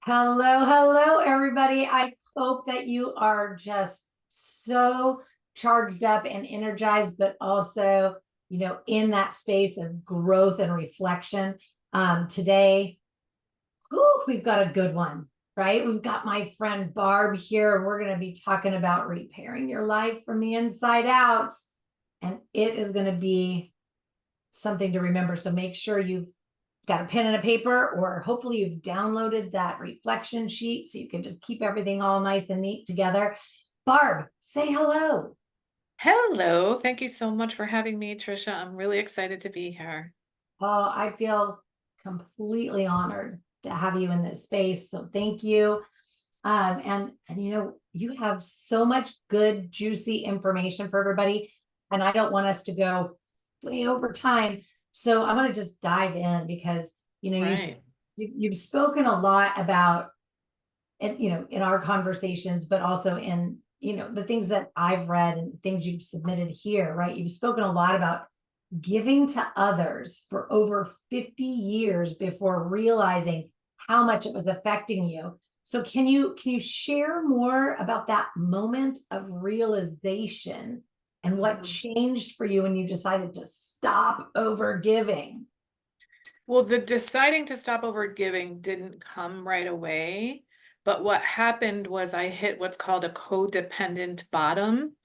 Hello, hello, everybody. I hope that you are just so charged up and energized, but also, in that space of growth and reflection. Today, we've got a good one, right? We've got my friend Barb here, and we're going to be talking about repairing your life from the inside out. And it is going to be something to remember. So make sure you've got a pen and a paper, or hopefully you've downloaded that reflection sheet so you can just keep everything all nice and neat together. Barb, say hello. Hello. Thank you so much for having me, Trisha. I'm really excited to be here. Oh, I feel completely honored to have you in this space. So thank you. And you have so much good, juicy information for everybody. And I don't want us to go way over time. So I'm going to just dive in because Right. you've spoken a lot about, and in our conversations, but also in the things that I've read and the things you've submitted here, right? You've spoken a lot about giving to others for over 50 years before realizing how much it was affecting you. So can you share more about that moment of realization and what Mhm. changed for you when you decided to stop over giving? Well, the deciding to stop over giving didn't come right away, but what happened was I hit what's called a codependent bottom.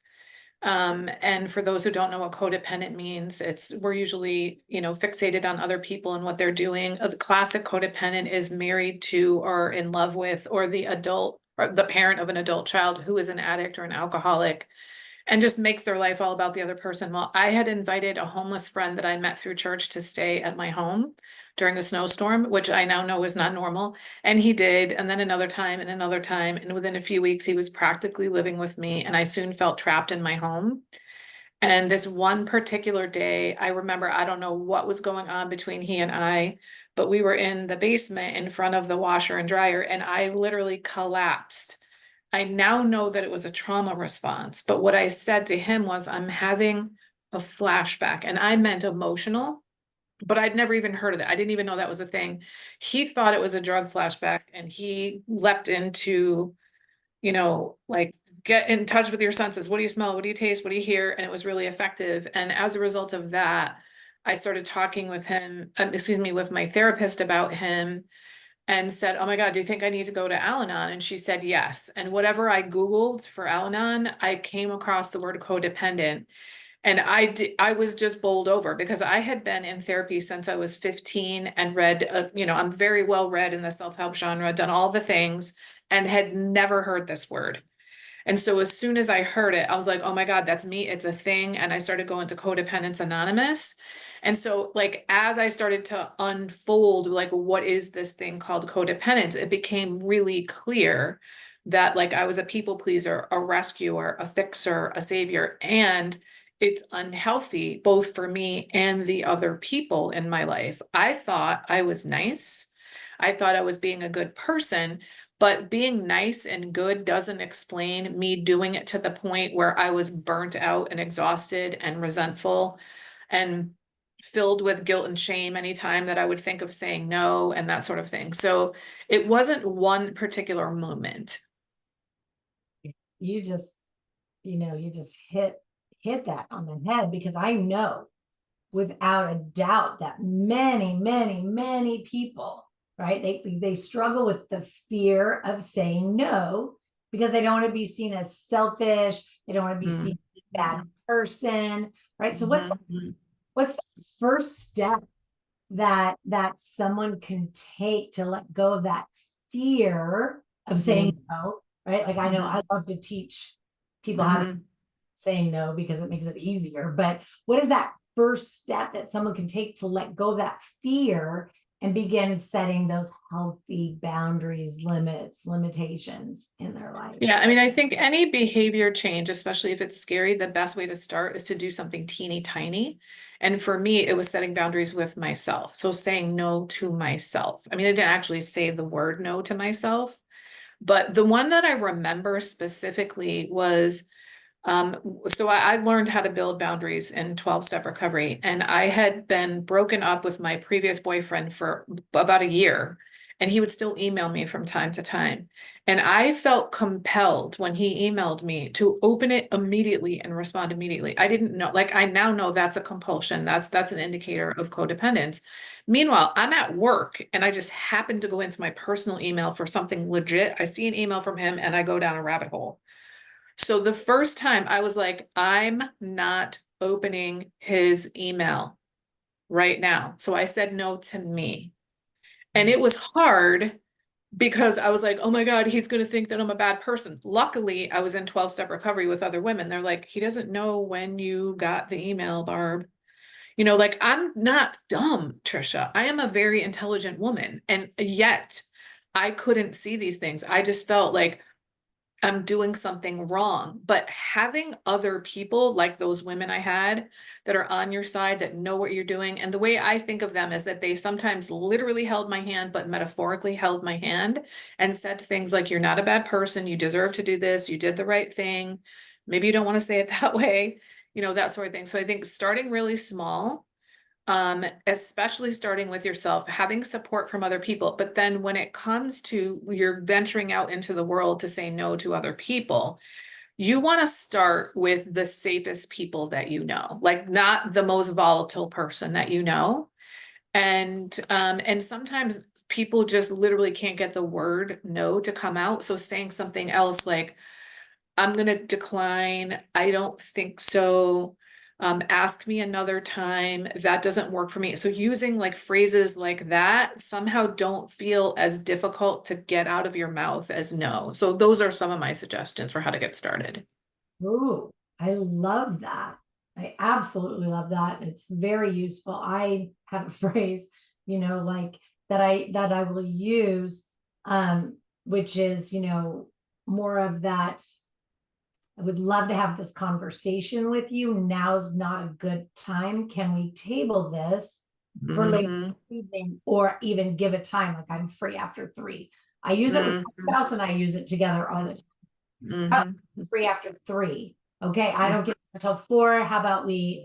And for those who don't know what codependent means, it's we're usually, fixated on other people and what they're doing. The classic codependent is married to or in love with, or the adult or the parent of an adult child who is an addict or an alcoholic and just makes their life all about the other person. Well, I had invited a homeless friend that I met through church to stay at my home during a snowstorm, which I now know is not normal. And he did. And then another time and another time. And within a few weeks, he was practically living with me. And I soon felt trapped in my home. And this one particular day, I remember, I don't know what was going on between he and I, but we were in the basement in front of the washer and dryer, and I literally collapsed. I now know that it was a trauma response, but what I said to him was, I'm having a flashback, and I meant emotional, but I'd never even heard of that. I didn't even know that was a thing. He thought it was a drug flashback, and he leapt into, like, get in touch with your senses. What do you smell? What do you taste? What do you hear? And it was really effective. And as a result of that, I started talking with him, with my therapist about him and said, "Oh my God, do you think I need to go to Al Anon?" And she said, yes. And whatever I Googled for Al Anon, I came across the word codependent. And I was just bowled over because I had been in therapy since I was 15 and read, I'm very well read in the self-help genre, done all the things, and had never heard this word. And so as soon as I heard it, I was like, oh my God, that's me. It's a thing. And I started going to Codependence Anonymous. And so, like, as I started to unfold, like, what is this thing called codependence, it became really clear that, like, I was a people pleaser, a rescuer, a fixer, a savior. And it's unhealthy both for me and the other people in my life. I thought I was nice. I thought I was being a good person, but being nice and good doesn't explain me doing it to the point where I was burnt out and exhausted and resentful and filled with guilt and shame anytime that I would think of saying no and that sort of thing. So it wasn't one particular moment. You just, you just hit that on the head, because I know without a doubt that many, many, many people, right? They struggle with the fear of saying no because they don't want to be seen as selfish. They don't want to be seen Mm. as a bad person, right? So Mhm. what's the first step that someone can take to let go of that fear of saying Mhm. no, right? Like I know I Mhm. love to teach people how to Mhm. saying no because it makes it easier. But what is that first step that someone can take to let go of that fear and begin setting those healthy boundaries, limits, limitations in their life? Yeah, I mean, I think any behavior change, especially if it's scary, the best way to start is to do something teeny tiny. And for me, it was setting boundaries with myself. So saying no to myself. I mean, I didn't actually say the word no to myself, but the one that I remember specifically was so I learned how to build boundaries in 12-step recovery, and I had been broken up with my previous boyfriend for about a year. and he would still email me from time to time. And I felt compelled when he emailed me to open it immediately and respond immediately. I didn't know, like I now know that's a compulsion. That's an indicator of codependence. Meanwhile, I'm at work and I just happen to go into my personal email for something legit. I see an email from him and I go down a rabbit hole. So the first time I was like, I'm not opening his email right now. So I said no to me. And it was hard because I was like, oh my God, he's going to think that I'm a bad person. Luckily, I was in 12-step recovery with other women. They're like, he doesn't know when you got the email, Barb. You know, like I'm not dumb, Trisha. I am a very intelligent woman. And yet I couldn't see these things. I just felt like I'm doing something wrong. But having other people like those women I had that are on your side, that know what you're doing. And the way I think of them is that they sometimes literally held my hand, but metaphorically held my hand and said things like, you're not a bad person. You deserve to do this. You did the right thing. Maybe you don't want to say it that way, you know, that sort of thing. So I think starting really small, especially starting with yourself, having support from other people. But then when it comes to you're venturing out into the world to say no to other people, you want to start with the safest people that you know, like not the most volatile person that you know. And sometimes people just literally can't get the word no to come out. So saying something else like, I'm going to decline. I don't think so. Ask me another time. That doesn't work for me. So using like phrases like that somehow don't feel as difficult to get out of your mouth as no. So those are some of my suggestions for how to get started. Ooh, I love that. I absolutely love that. It's very useful. I have a phrase, like that I will use, which is, more of that. I would love to have this conversation with you. Now's not a good time. Can we table this for later Mhm, this evening, or even give a time? Like I'm free after 3. I use it with mhm, my spouse and I use it together all the time. Oh, mhm, free after 3. Okay, I mhm, don't get until 4. How about we,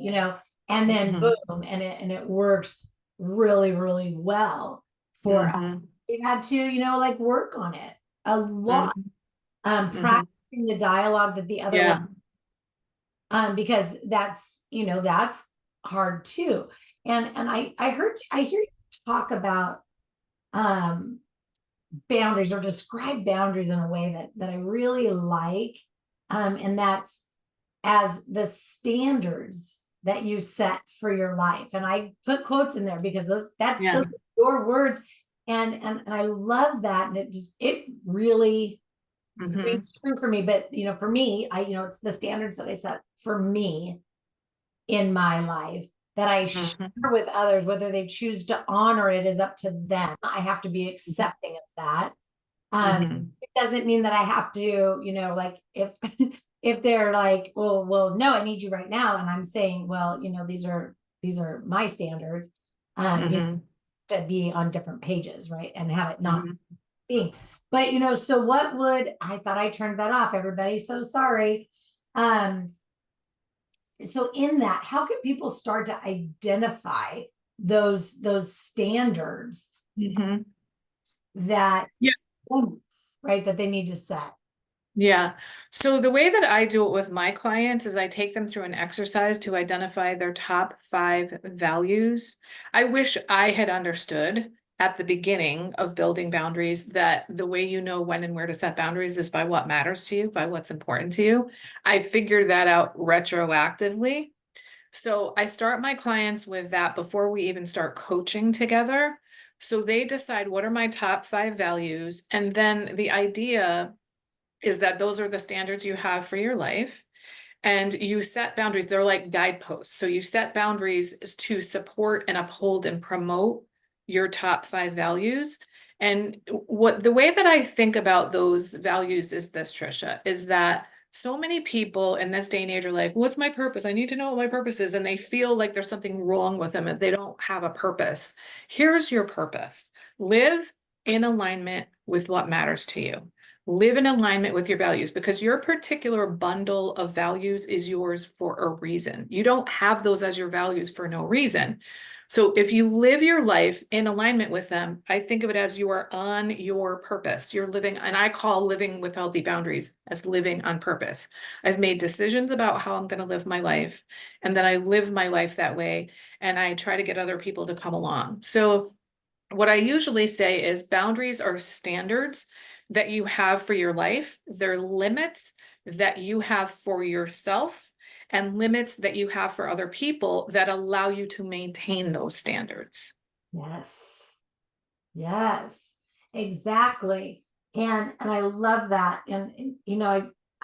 and then mhm, boom, and it works really, really well for us. mhm, We've had to, like work on it a lot. mhm, mhm. Practicing the dialogue that the other one, Yeah. because that's hard too. And I hear you talk about um boundaries, or describe boundaries in a way that I really like. And that's as the standards that you set for your life. And I put quotes in there because those Yeah. are your words. And I love that. And it really Mhm, rings true for me. But for me, it's the standards that I set for me in my life that I share mhm, with others. Whether they choose to honor it is up to them. I have to be mhm, accepting of that. mhm, It doesn't mean that I have to, like if if they're like, well, no, I need you right now, and I'm saying, well, these are my standards, mhm, to be on different pages, right, and have it not mhm. be. But so what would I thought I turned that off, everybody? So sorry. Um, so in that, how can people start to identify those standards Mhm. that Yeah. right that they need to set? Yeah. So the way that I do it with my clients is I take them through an exercise to identify their top 5 values. I wish I had understood at the beginning of building boundaries that the way you know when and where to set boundaries is by what matters to you, by what's important to you. I figured that out retroactively. So I start my clients with that before we even start coaching together. So they decide what are my top 5 values. And then the idea is that those are the standards you have for your life. And you set boundaries. They're like guideposts. So you set boundaries to support and uphold and promote your top 5 values. And what the way that I think about those values is this, Trisha, is that so many people in this day and age are like, what's my purpose? I need to know what my purpose is. And they feel like there's something wrong with them and they don't have a purpose. Here's your purpose. Live in alignment with what matters to you. Live in alignment with your values, because your particular bundle of values is yours for a reason. You don't have those as your values for no reason. So if you live your life in alignment with them, I think of it as you are on your purpose. You're living, and I call living with healthy boundaries as living on purpose. I've made decisions about how I'm going to live my life, and then I live my life that way, and I try to get other people to come along. So what I usually say is boundaries are standards that you have for your life. They're limits that you have for yourself and limits that you have for other people that allow you to maintain those standards. Yes. Yes, exactly. And I love that. And you know, I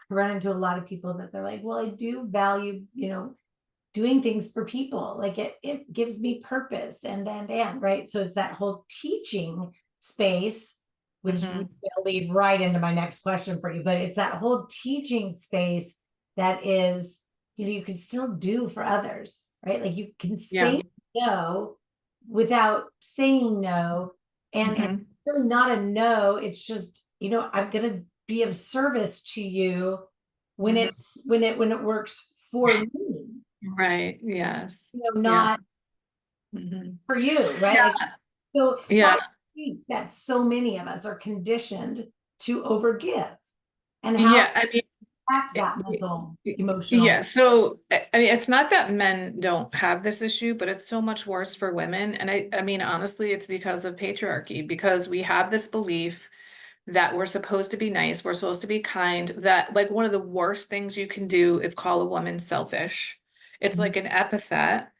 run into a lot of people that they're like, well, I do value, doing things for people. Like it gives me purpose and right. So it's that whole teaching space, which Mhm. will lead right into my next question for you. But it's that whole teaching space that is, you can still do for others, right? Like you can Yeah. say no without saying no. And it's Mhm. really not a no. It's just, I'm gonna be of service to you when Mhm. when it works for me, Right. Yes. Yeah. not Mhm. for you, right? Like, Yeah. so why Yeah. do you think that so many of us are conditioned to overgive, and how Yeah. I mean, act that mental, yeah, emotional? so I mean, it's not that men don't have this issue, but it's so much worse for women. And I mean, honestly, it's because of patriarchy, because we have this belief that we're supposed to be nice, we're supposed to be kind, that like one of the worst things you can do is call a woman selfish. It's like an epithet,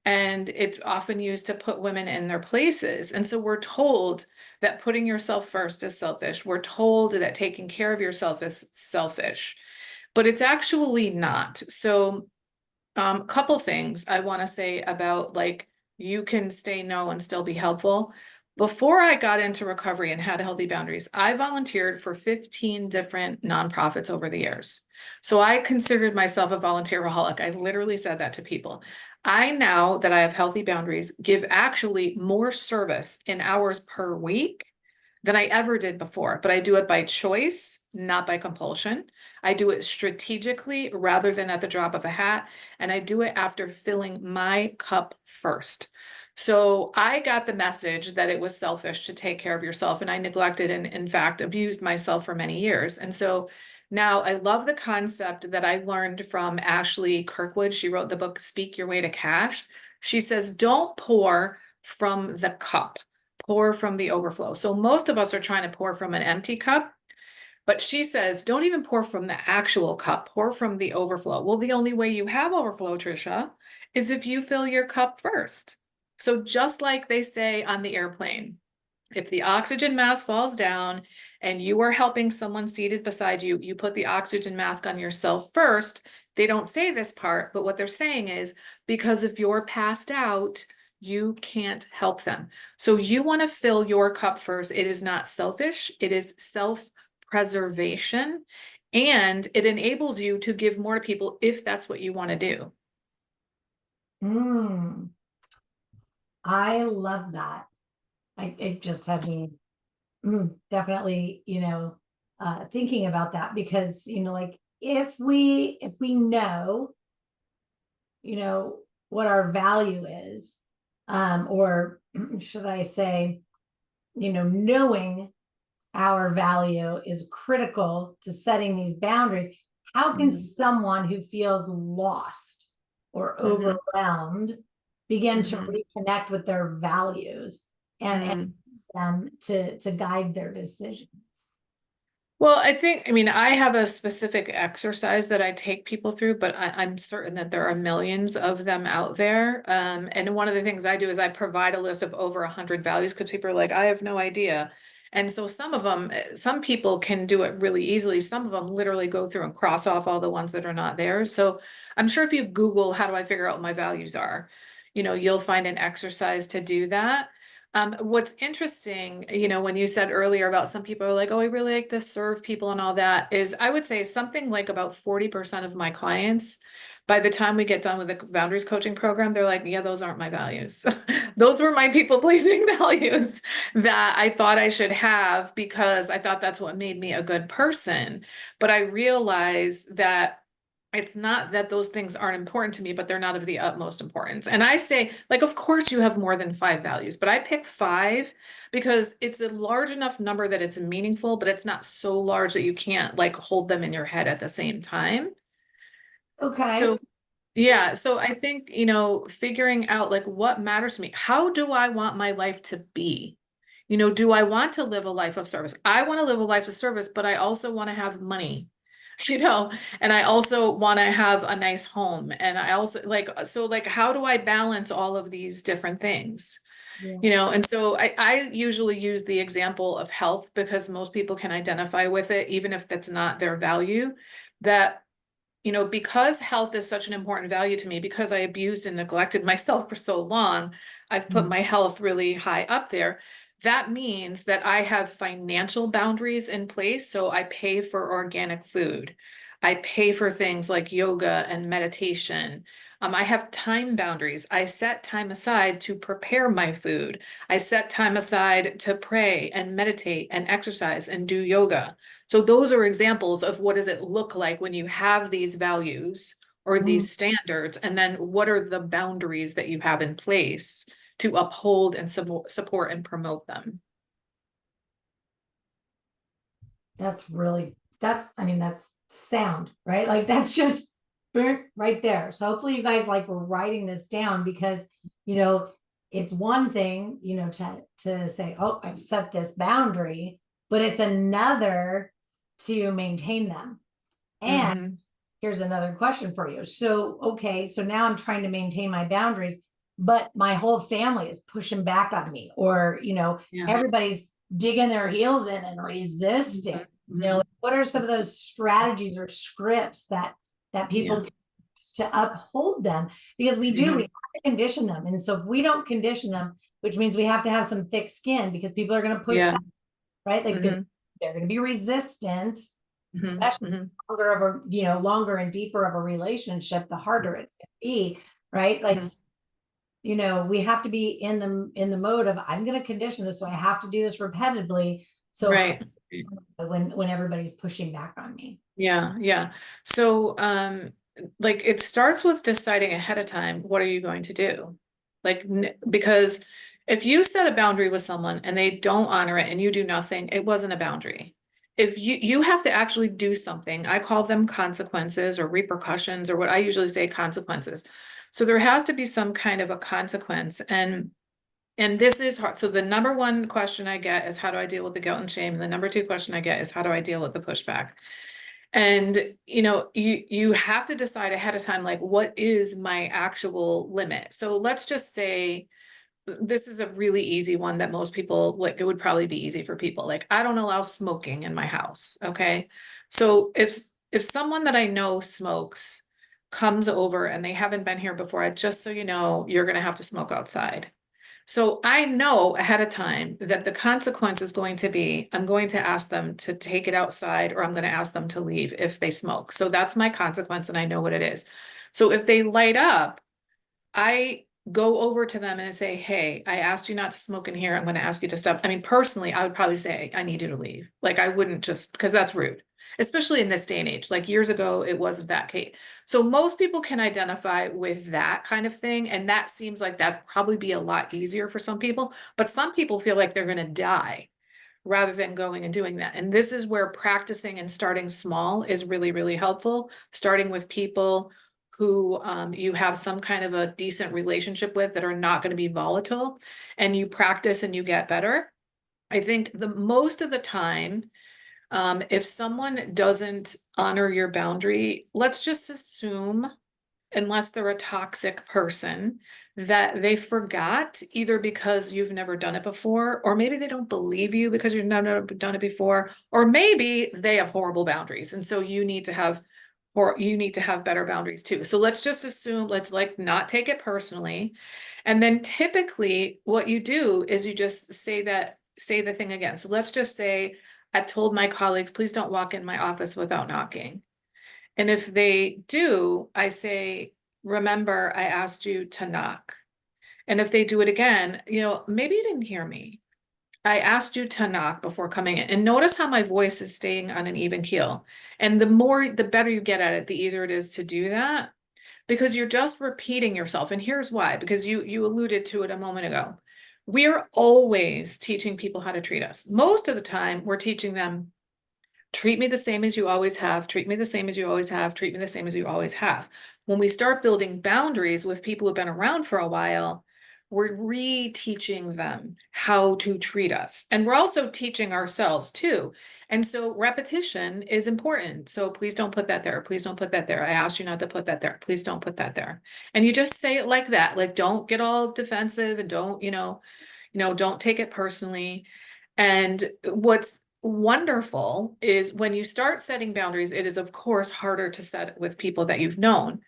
and it's often used to put women in their places. And so we're told that putting yourself first is selfish. We're told that taking care of yourself is selfish, but it's actually not. So a couple things I want to say about like you can say no and still be helpful. Before I got into recovery and had healthy boundaries, I volunteered for 15 different nonprofits over the years. So I considered myself a volunteeraholic. I literally said that to people. I now that I have healthy boundaries give actually more service in hours per week than I ever did before, but I do it by choice, not by compulsion. I do it strategically rather than at the drop of a hat, and I do it after filling my cup first. So I got the message that it was selfish to take care of yourself, and I neglected and, in fact, abused myself for many years. And so now I love the concept that I learned from Ashley Kirkwood. She wrote the book Speak Your Way to Cash. She says, don't pour from the cup, pour from the overflow. So most of us are trying to pour from an empty cup. But she says, don't even pour from the actual cup, pour from the overflow. Well, the only way you have overflow, Trisha, is if you fill your cup first. So just like they say on the airplane, if the oxygen mask falls down and you are helping someone seated beside you, you put the oxygen mask on yourself first. They don't say this part, but what they're saying is because if you're passed out, you can't help them. So you want to fill your cup first. It is not selfish, it is self-preservation, and it enables you to give more to people if that's what you want to do. Mm, I love that. It just had me definitely, thinking about that because, like if we know, what our value is, or should I say, knowing our value is critical to setting these boundaries. How can Mhm. someone who feels lost or Mhm. overwhelmed begin to Mhm. reconnect with their values and Mhm. use them to guide their decisions? Well, I mean, I have a specific exercise that I take people through, but I'm certain that there are millions of them out there. And one of the things I do is I provide a list of over 100 values because people are like, I have no idea. And so some of them, some people can do it really easily. Some of them literally go through and cross off all the ones that are not there. So I'm sure if you Google, how do I figure out what my values are? You'll find an exercise to do that. What's interesting, when you said earlier about some people are like, oh, I really like to serve people and all that, is I would say something like about 40% of my clients, by the time we get done with the boundaries coaching program, they're like, yeah, those aren't my values. Those were my people pleasing values that I thought I should have because I thought that's what made me a good person. But I realized that it's not that those things aren't important to me, but they're not of the utmost importance. And I say, like, of course you have more than 5 values, but I pick 5 because it's a large enough number that it's meaningful, but it's not so large that you can't like hold them in your head at the same time. Okay. So yeah, so I think, figuring out like what matters to me. How do I want my life to be? Do I want to live a life of service? I want to live a life of service, but I also want to have money, you know, and I also want to have a nice home. And I also like, how do I balance all of these different things? Yeah. And so I usually use the example of health because most people can identify with it, even if that's not their value. That because health is such an important value to me, because I abused and neglected myself for so long, I've put Mm. my health really high up there. That means that I have financial boundaries in place. So I pay for organic food. I pay for things like yoga and meditation. I have time boundaries. I set time aside to prepare my food. I set time aside to pray and meditate and exercise and do yoga. So those are examples of what does it look like when you have these values or Mm. these standards, and then what are the boundaries that you have in place to uphold and support and promote them. I mean, that's sound, right? Like that's just right there. So hopefully you guys like were writing this down because, you know, it's one thing, to say, oh, I've set this boundary, but it's another to maintain them. And Mm-hmm. here's another question for you. So, okay, so now I'm trying to maintain my boundaries, but my whole family is pushing back on me, or, Yeah. everybody's digging their heels in and resisting. Mm-hmm. What are some of those strategies or scripts that people Yeah. can use to uphold them? Because we Mm-hmm. have to condition them. And so if we don't condition them, which means we have to have some thick skin because people are going to push Yeah. back, right? Like Mm-hmm. they're going to be resistant, Mm-hmm. especially Mm-hmm. longer and deeper of a relationship, the harder it's going to be, right? Like, Mm-hmm. we have to be in the mode of, I'm going to condition this, so I have to do this repetitively. So Right. when everybody's pushing back on me. Yeah, yeah. So, like it starts with deciding ahead of time, what are you going to do? Like, because if you set a boundary with someone and they don't honor it and you do nothing, it wasn't a boundary. If you have to actually do something, I call them consequences or repercussions, or what I usually say consequences. So there has to be some kind of a consequence. And this is hard. So the number one question I get is how do I deal with the guilt and shame? And the number two question I get is how do I deal with the pushback? And you have to decide ahead of time, like, what is my actual limit? So let's just say this is a really easy one that most people like, it would probably be easy for people. Like, I don't allow smoking in my house. Okay. So if someone that I know smokes comes over and they haven't been here before, just so you know, you're gonna have to smoke outside. So I know ahead of time that the consequence is going to be, I'm going to ask them to take it outside, or I'm going to ask them to leave if they smoke. So that's my consequence and I know what it is. So if they light up, I go over to them and say, hey, I asked you not to smoke in here. I'm going to ask you to stop. I mean, personally, I would probably say, I need you to leave. Like, I wouldn't just, because that's rude, especially in this day and age. Like years ago, it wasn't that case. So most people can identify with that kind of thing. And that seems like that'd probably be a lot easier for some people. But some people feel like they're going to die rather than going and doing that. And this is where practicing and starting small is really, really helpful. Starting with people who you have some kind of a decent relationship with that are not going to be volatile, and you practice and you get better. I think the most of the time, if someone doesn't honor your boundary, let's just assume, unless they're a toxic person, that they forgot, either because you've never done it before, or maybe they don't believe you because you've never done it before, or maybe they have horrible boundaries. And so you need to have, or you need to have better boundaries too. So let's just assume, let's like not take it personally. And then typically what you do is you just say the thing again. So let's just say, I've told my colleagues, please don't walk in my office without knocking. And if they do, I say, remember, I asked you to knock. And if they do it again, maybe you didn't hear me. I asked you to knock before coming in, and notice how my voice is staying on an even keel. And the better you get at it, the easier it is to do that, because you're just repeating yourself. And here's why, because you alluded to it a moment ago. We're always teaching people how to treat us. Most of the time, we're teaching them, treat me the same as you always have, treat me the same as you always have, treat me the same as you always have. When we start building boundaries with people who've been around for a while, we're reteaching them how to treat us. And we're also teaching ourselves too. And so repetition is important. So please don't put that there. Please don't put that there. I asked you not to put that there. Please don't put that there. And you just say it like that. Like, don't get all defensive and don't, don't take it personally. And what's wonderful is when you start setting boundaries, it is of course harder to set with people that you've known.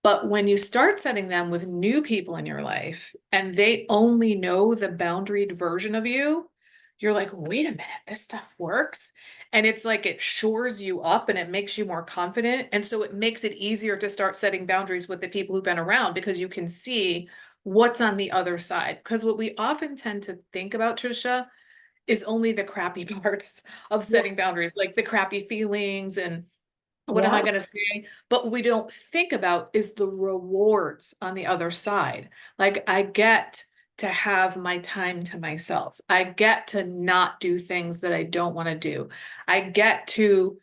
But when you start setting them with new people in your life and they only know the boundaried version of you, you're like, wait a minute, this stuff works. And it's like it shores you up and it makes you more confident. And so it makes it easier to start setting boundaries with the people who've been around, because you can see what's on the other side. Because what we often tend to think about, Trisha, is only the crappy parts of Yeah. setting boundaries, like the crappy feelings and what am I Yeah. going to say? But what we don't think about is the rewards on the other side. Like, I get to have my time to myself. I get to not do things that I don't want to do. I get to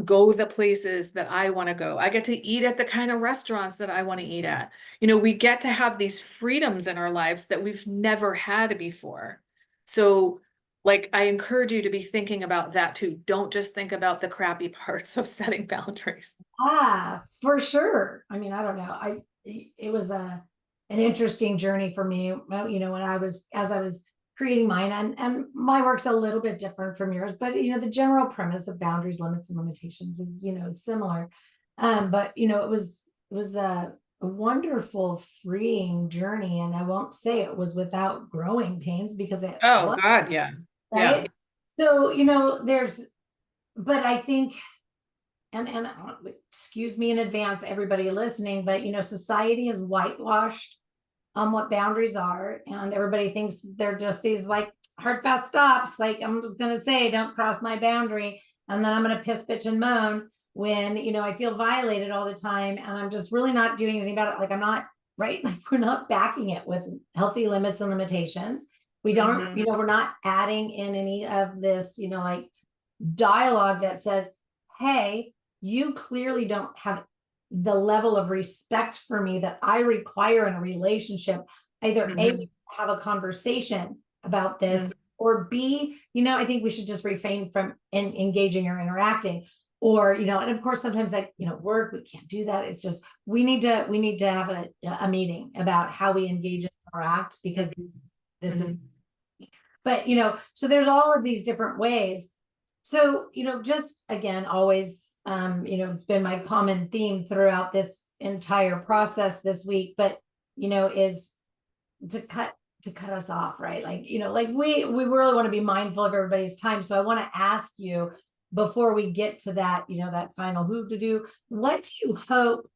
go the places that I want to go. I get to eat at the kind of restaurants that I want to eat at. We get to have these freedoms in our lives that we've never had before. So like, I encourage you to be thinking about that too. Don't just think about the crappy parts of setting boundaries. For sure. I mean, I don't know. It was an interesting journey for me. Well, when as I was creating mine, and my work's a little bit different from yours, but the general premise of boundaries, limits, and limitations is similar. But it was a wonderful, freeing journey, and I won't say it was without growing pains, because it Oh was, God, yeah. Yeah. right. So but I think, and excuse me in advance, everybody listening, but society is whitewashed on what boundaries are, and everybody thinks they're just these like hard fast stops. Like, I'm just gonna say, don't cross my boundary, and then I'm gonna piss, bitch, and moan when I feel violated all the time, and I'm just really not doing anything about it. Like, I'm not, right. Like, we're not backing it with healthy limits and limitations. We don't, Mhm. we're not adding in any of this, like dialogue that says, hey, you clearly don't have the level of respect for me that I require in a relationship. Either A, Mhm. have a conversation about this, Mhm. or B, I think we should just refrain from engaging or interacting. Or, and of course, sometimes, like, work, we can't do that. It's just, we need to have a meeting about how we engage and interact, because this is, Mhm. but so there's all of these different ways. So just again, always it's been my common theme throughout this entire process this week, but is to cut us off, right? Like, like we really want to be mindful of everybody's time. So I want to ask you, before we get to that, that final who to do, what do you hope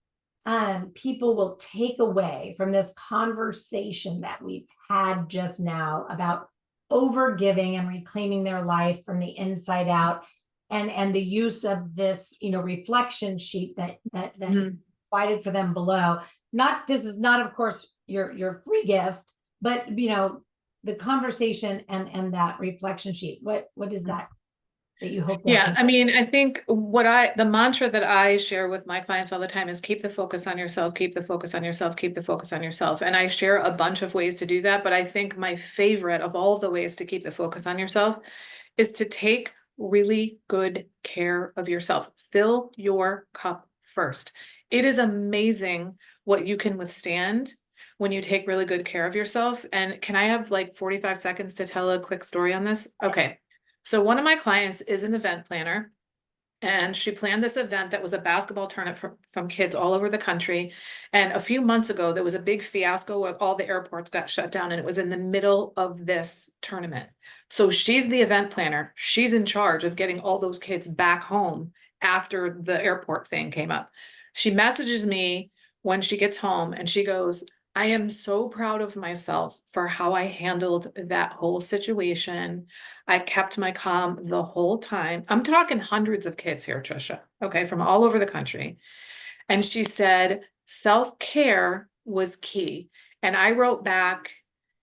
people will take away from this conversation that we've had just now about over giving and reclaiming their life from the inside out, and the use of this reflection sheet that you Mhm. provided for them below. Not, this is not, of course, your free gift, but the conversation and that reflection sheet. What is that you hope they'll Yeah, take? I mean, I think the mantra that I share with my clients all the time is keep the focus on yourself, keep the focus on yourself, keep the focus on yourself. And I share a bunch of ways to do that, but I think my favorite of all the ways to keep the focus on yourself is to take really good care of yourself. Fill your cup first. It is amazing what you can withstand when you take really good care of yourself. And can I have like 45 seconds to tell a quick story on this? Okay. So one of my clients is an event planner, and she planned this event that was a basketball tournament from kids all over the country. And a few months ago, there was a big fiasco where all the airports got shut down, and it was in the middle of this tournament. So she's the event planner. She's in charge of getting all those kids back home after the airport thing came up. She messages me when she gets home and she goes, I am so proud of myself for how I handled that whole situation. I kept my calm the whole time. I'm talking hundreds of kids here, Trisha, okay, from all over the country. And she said, self-care was key. And I wrote back,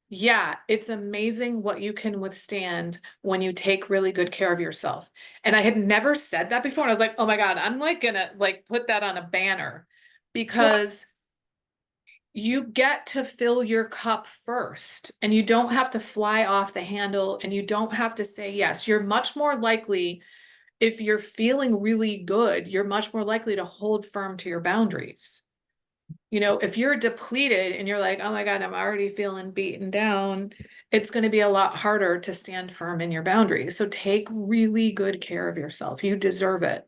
yeah, it's amazing what you can withstand when you take really good care of yourself. And I had never said that before. And I was like, oh my God, I'm like gonna like put that on a banner Yeah. because you get to fill your cup first and you don't have to fly off the handle and you don't have to say yes. You're much more likely, if you're feeling really good, you're much more likely to hold firm to your boundaries. You know, if you're depleted and you're like, oh my God, I'm already feeling beaten down, it's going to be a lot harder to stand firm in your boundaries. So take really good care of yourself. You deserve it.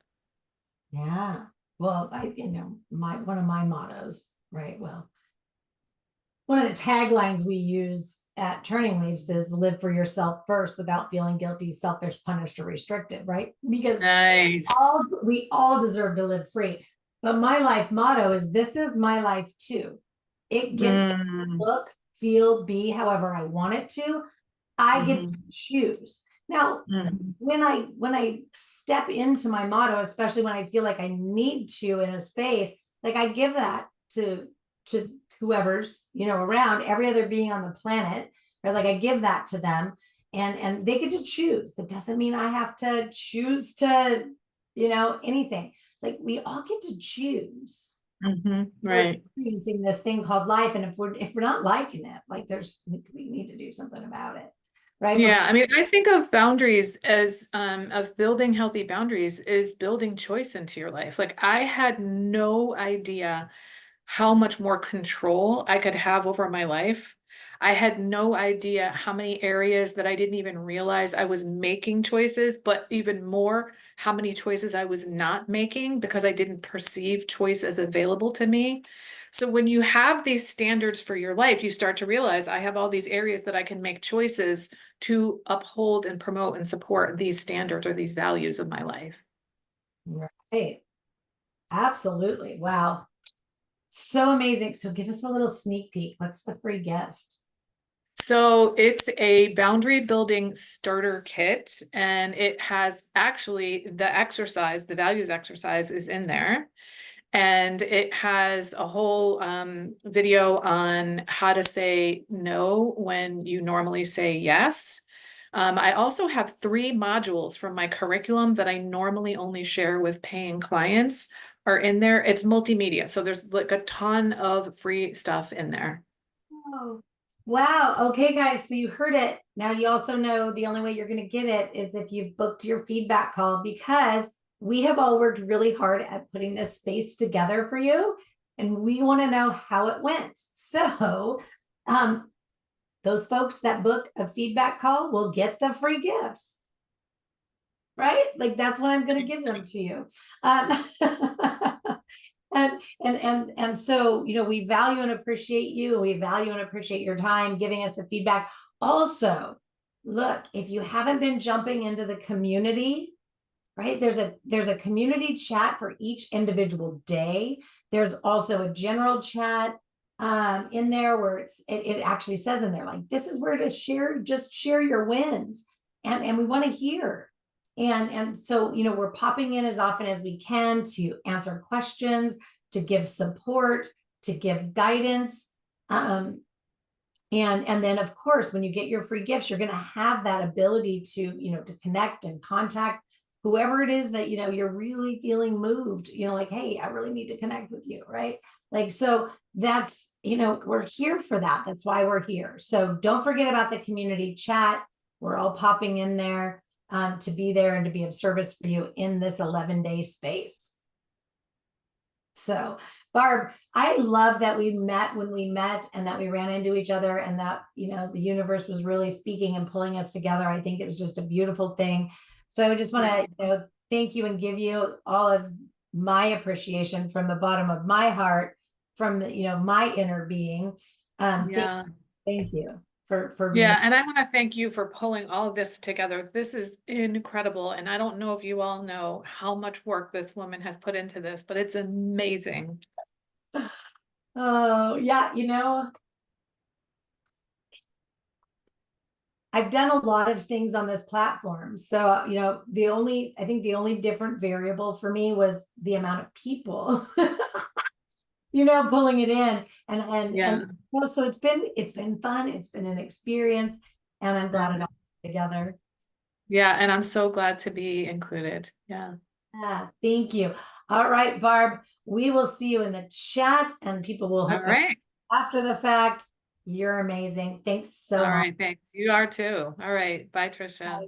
Yeah. Well, one of my mottos, right? Well, one of the taglines we use at Turning Leaves is live for yourself first without feeling guilty, selfish, punished, or restricted, right? Because Nice. we all deserve to live free. But my life motto is this is my life too. It gets to Mm, look, feel, be however I want it to. I get to mhm, choose. Now, mhm, when I step into my motto, especially when I feel like I need to in a space, like I give that to whoever's around, every other being on the planet, or like I give that to them, and they get to choose. That doesn't mean I have to choose to anything. Like we all get to choose. We're right. experiencing this thing called life, and if we're not liking it, like we need to do something about it, right? Before, Yeah, I mean, I think of boundaries as of building healthy boundaries is building choice into your life. Like I had no idea how much more control I could have over my life. I had no idea how many areas that I didn't even realize I was making choices, but even more, how many choices I was not making because I didn't perceive choice as available to me. So when you have these standards for your life, you start to realize I have all these areas that I can make choices to uphold and promote and support these standards or these values of my life. right? Absolutely. Wow. So amazing. So give us a little sneak peek. What's the free gift? So it's a boundary building starter kit, and it has actually the exercise, the values exercise is in there. And it has a whole video on how to say no when you normally say yes. I also have 3 modules from my curriculum that I normally only share with paying clients are in there. It's multimedia, so there's like a ton of free stuff in there. Oh, wow. Okay, guys. So you heard it. Now you also know the only way you're going to get it is if you've booked your feedback call, because we have all worked really hard at putting this space together for you. And we want to know how it went. So, um, those folks that book a feedback call will get the free gifts, right? Like that's what I'm going to give them to you. Um, and so we value and appreciate you. We value and appreciate your time giving us the feedback. Also, look, if you haven't been jumping into the community, right, there's a community chat for each individual day. There's also a general chat in there where it actually says in there, like, this is where to share your wins, and we want to hear. And so we're popping in as often as we can to answer questions, to give support, to give guidance. And then of course, when you get your free gifts, you're going to have that ability to connect and contact whoever it is that you're really feeling moved, like, hey, I really need to connect with you, right? Like, so that's we're here for that. That's why we're here. So don't forget about the community chat. We're all popping in there to be there and to be of service for you in this 11-day space. So, Barb, I love that we met when we met and that we ran into each other, and that, the universe was really speaking and pulling us together. I think it was just a beautiful thing. So I just want to, thank you and give you all of my appreciation from the bottom of my heart, from my inner being. Yeah. Thank you for being. Yeah, and I want to thank you for pulling all of this together. This is incredible. And I don't know if you all know how much work this woman has put into this, but it's amazing. Oh, yeah, I've done a lot of things on this platform. So, I think the only different variable for me was the amount of people, pulling it in Yeah. so it's been fun. It's been an experience and I'm glad it Yeah. all together. Yeah, and I'm so glad to be included. Yeah. Yeah, thank you. All right, Barb, we will see you in the chat and people will All hook up right. after the fact. You're amazing. Thanks so All much. right. Thanks. You are too. All right. Bye, Trisha.